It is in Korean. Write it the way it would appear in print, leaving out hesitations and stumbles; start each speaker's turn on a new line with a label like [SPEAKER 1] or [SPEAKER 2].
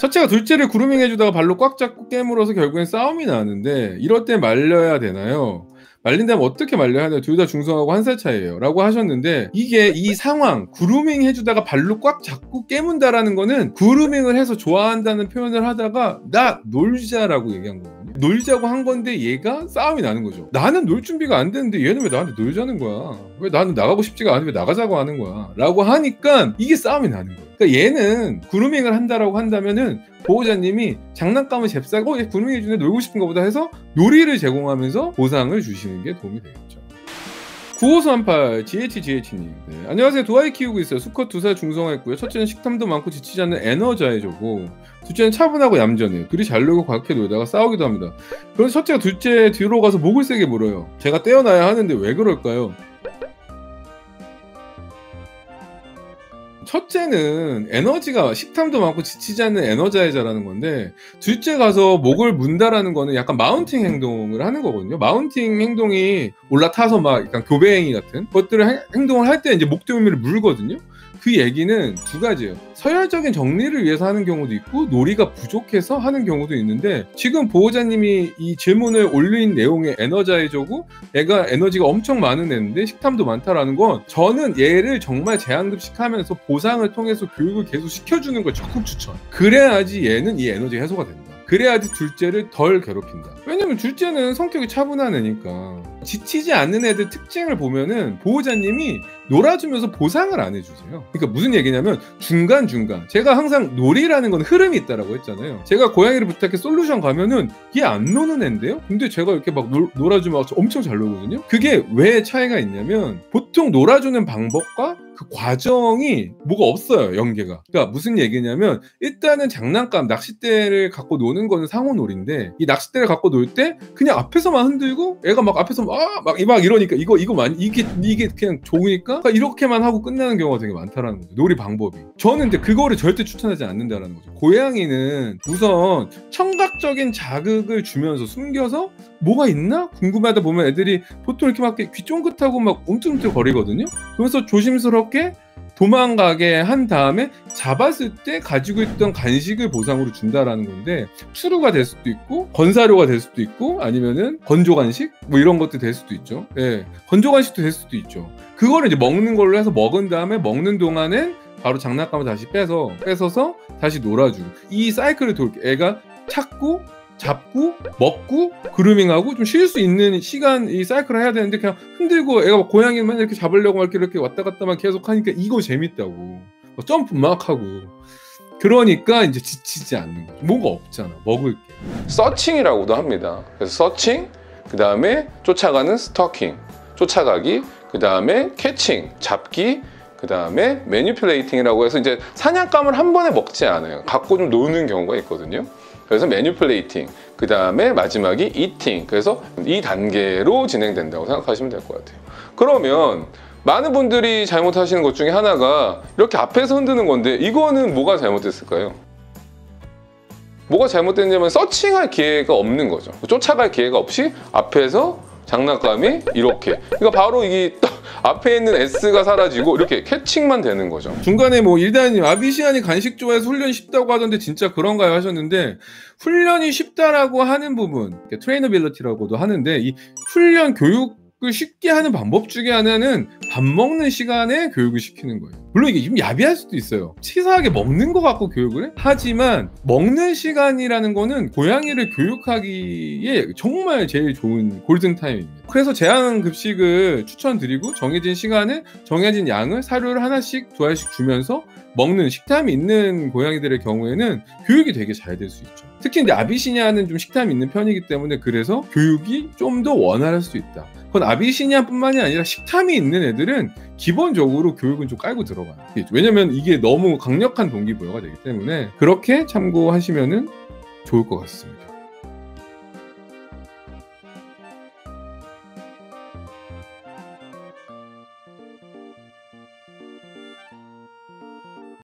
[SPEAKER 1] 첫째가 둘째를 그루밍 해주다가 발로 꽉 잡고 깨물어서 결국엔 싸움이 나는데 이럴 때 말려야 되나요? 말린다면 어떻게 말려야 하나요? 둘 다 중성하고 1살 차이예요 라고 하셨는데, 이게 이 상황 그루밍 해주다가 발로 꽉 잡고 깨문다라는 거는 그루밍을 해서 좋아한다는 표현을 하다가 나 놀자라고 얘기한 거거든요. 놀자고 한 건데 얘가 싸움이 나는 거죠. 나는 놀 준비가 안 되는데 얘는 왜 나한테 놀자는 거야? 왜 나는 나가고 싶지가 않은데 왜 나가자고 하는 거야? 라고 하니까 이게 싸움이 나는 거예요. 그러니까 얘는 그루밍을 한다라고 한다면은 보호자님이 장난감을 잽싸고 얘 그루밍 해주네, 놀고 싶은 것보다 해서 놀이를 제공하면서 보상을 주시는 게 도움이 되겠죠. 9538 GHGH님, 네, 안녕하세요. 두 아이 키우고 있어요. 수컷 2살 중성화했고요. 첫째는 식탐도 많고 지치지 않는 에너자이저고, 둘째는 차분하고 얌전해요. 둘이 잘 놀고 과하게 놀다가 싸우기도 합니다. 그래서 첫째가 둘째 뒤로 가서 목을 세게 물어요. 제가 떼어놔야 하는데 왜 그럴까요? 첫째는 에너지가, 식탐도 많고 지치지 않는 에너자이저라는 건데, 둘째 가서 목을 문다라는 거는 약간 마운팅 행동을 하는 거거든요. 마운팅 행동이 올라타서 막 약간 교배행위 같은 것들을 행동을 할 때 이제 목덜미를 물거든요. 그 얘기는 두 가지예요. 서열적인 정리를 위해서 하는 경우도 있고 놀이가 부족해서 하는 경우도 있는데, 지금 보호자님이 이 질문을 올린 내용의 에너자이저고 애가 에너지가 엄청 많은 애인데 식탐도 많다라는 건, 저는 얘를 정말 제한급식하면서 보상을 통해서 교육을 계속 시켜주는 걸 적극 추천. 그래야지 얘는 이 에너지 해소가 된다. 그래야지 둘째를 덜 괴롭힌다. 왜냐면 둘째는 성격이 차분한 애니까. 지치지 않는 애들 특징을 보면은 보호자님이 놀아주면서 보상을 안 해주세요. 그러니까 무슨 얘기냐면 중간중간, 제가 항상 놀이라는 건 흐름이 있다라고 했잖아요. 제가 고양이를 부탁해 솔루션 가면은 얘 안 노는 애인데요? 근데 제가 이렇게 막 놀아주면 엄청 잘 놀거든요. 그게 왜 차이가 있냐면, 보통 놀아주는 방법과 그 과정이 뭐가 없어요, 연계가. 그러니까 무슨 얘기냐면, 일단은 장난감, 낚싯대를 갖고 노는 거는 상호놀이인데, 이 낚싯대를 갖고 놀 때 그냥 앞에서만 흔들고 애가 막 앞에서 막 이러니까 이게 그냥 좋으니까 이렇게만 하고 끝나는 경우가 되게 많다라는 거죠. 놀이 방법이. 저는 근데 그거를 절대 추천하지 않는다라는 거죠. 고양이는 우선 청각적인 자극을 주면서 숨겨서 뭐가 있나 궁금하다 보면 애들이 보통 이렇게 막 귀 쫑긋하고 막 움찔움찔 거리거든요. 그래서 조심스럽게 도망가게 한 다음에 잡았을 때 가지고 있던 간식을 보상으로 준다라는 건데, 추루가 될 수도 있고 건사료가 될 수도 있고 아니면은 건조 간식 뭐 이런 것도 될 수도 있죠. 예, 건조 간식도 될 수도 있죠. 그거를 이제 먹는 걸로 해서 먹은 다음에 먹는 동안엔 바로 장난감을 다시 뺏어서 다시 놀아주고, 이 사이클을 돌게 애가 찾고 잡고 먹고 그루밍하고 좀 쉴 수 있는 시간, 이 사이클을 해야 되는데 그냥 흔들고 애가 막 고양이만 이렇게 잡으려고 이렇게 왔다 갔다만 계속 하니까 이거 재밌다고 점프 막 하고, 그러니까 이제 지치지 않는 거죠. 뭐가 없잖아, 먹을 게.
[SPEAKER 2] 서칭이라고도 합니다. 그래서 서칭, 그 다음에 쫓아가는 스토킹, 쫓아가기, 그 다음에 캐칭, 잡기, 그 다음에 매니플레이팅이라고 해서 이제 사냥감을 한 번에 먹지 않아요. 갖고 좀 노는 경우가 있거든요. 그래서 매니플레이팅, 그 다음에 마지막이 이팅. 그래서 이 단계로 진행된다고 생각하시면 될 것 같아요. 그러면 많은 분들이 잘못하시는 것 중에 하나가 이렇게 앞에서 흔드는 건데, 이거는 뭐가 잘못됐을까요? 뭐가 잘못됐냐면 서칭할 기회가 없는 거죠. 쫓아갈 기회가 없이 앞에서 장난감이 이렇게, 그러니까 바로 이 앞에 있는 S가 사라지고 이렇게 캐칭만 되는 거죠.
[SPEAKER 1] 중간에 뭐 일단님 아비시안이 간식 좋아해서 훈련이 쉽다고 하던데 진짜 그런가요 하셨는데, 훈련이 쉽다라고 하는 부분, 트레이너빌리티라고도 하는데, 이 훈련 교육을 쉽게 하는 방법 중에 하나는 밥 먹는 시간에 교육을 시키는 거예요. 물론 이게 좀 야비할 수도 있어요. 치사하게 먹는 거 갖고 교육을 해? 하지만 먹는 시간이라는 거는 고양이를 교육하기에 정말 제일 좋은 골든타임입니다. 그래서 제한급식을 추천드리고 정해진 시간에 정해진 양을 사료를 하나씩 두 알씩 주면서 먹는 식탐이 있는 고양이들의 경우에는 교육이 되게 잘 될 수 있죠. 특히 이제 아비시니아는 좀 식탐이 있는 편이기 때문에 그래서 교육이 좀 더 원활할 수 있다. 그건 아비시니아뿐만이 아니라 식탐이 있는 애들은 기본적으로 교육은 좀 깔고 들어가요. 왜냐면 이게 너무 강력한 동기부여가 되기 때문에 그렇게 참고하시면 좋을 것 같습니다.